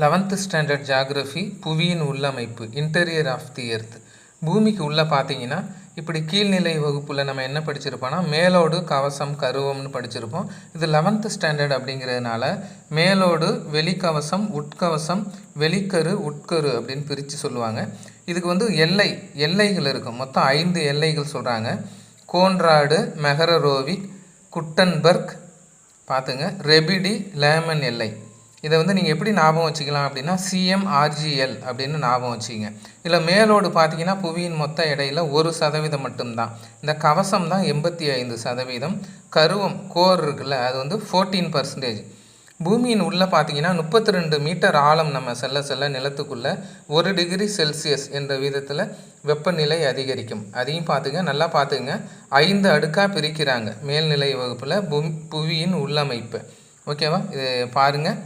11th standard geography புவியின் உள்ளமைப்பு interior of the earth. பூமிக்கு உள்ளே பார்த்தீங்கன்னா இப்படி கீழ்நிலை வகுப்பில் நம்ம என்ன படிச்சிருப்போம்னா மேலோடு கவசம் கருவம்னு படிச்சிருப்போம். இது 11th ஸ்டாண்டர்ட் அப்படிங்கிறதுனால மேலோடு வெளிக்கவசம் உட்கவசம் வெளிக்கரு உட்கரு அப்படின்னு பிரித்து சொல்லுவாங்க. இதுக்கு எல்லைகள் இருக்கும். மொத்தம் 5 எல்லைகள் சொல்கிறாங்க. கோன்ராடு, மெஹரரோவிக், குட்டன்பர்க், பார்த்துங்க, ரெபிடி, லேமன் எல்லை. இதை நீங்கள் எப்படி ஞாபகம் வச்சுக்கலாம் அப்படின்னா CMRGL அப்படின்னு ஞாபகம் வச்சுக்கிங்க. இதில் மேலோடு பார்த்தீங்கன்னா புவியின் மொத்த எடையில் 1% மட்டும்தான். இந்த கவசம் தான் 85%. கருவம் கோர் இருக்குல்ல அது 14%. பூமியின் உள்ளே பார்த்தீங்கன்னா 32 மீட்டர் ஆழம் நம்ம செல்ல நிலத்துக்குள்ளே 1 டிகிரி செல்சியஸ் என்ற விதத்தில் வெப்பநிலை அதிகரிக்கும். அதையும் நல்லா பார்த்துங்க. 5 அடுக்காக பிரிக்கிறாங்க மேல்நிலை வகுப்பில் புவியின் உள்ளமைப்பு. ஓகேவா? இது பாருங்கள்.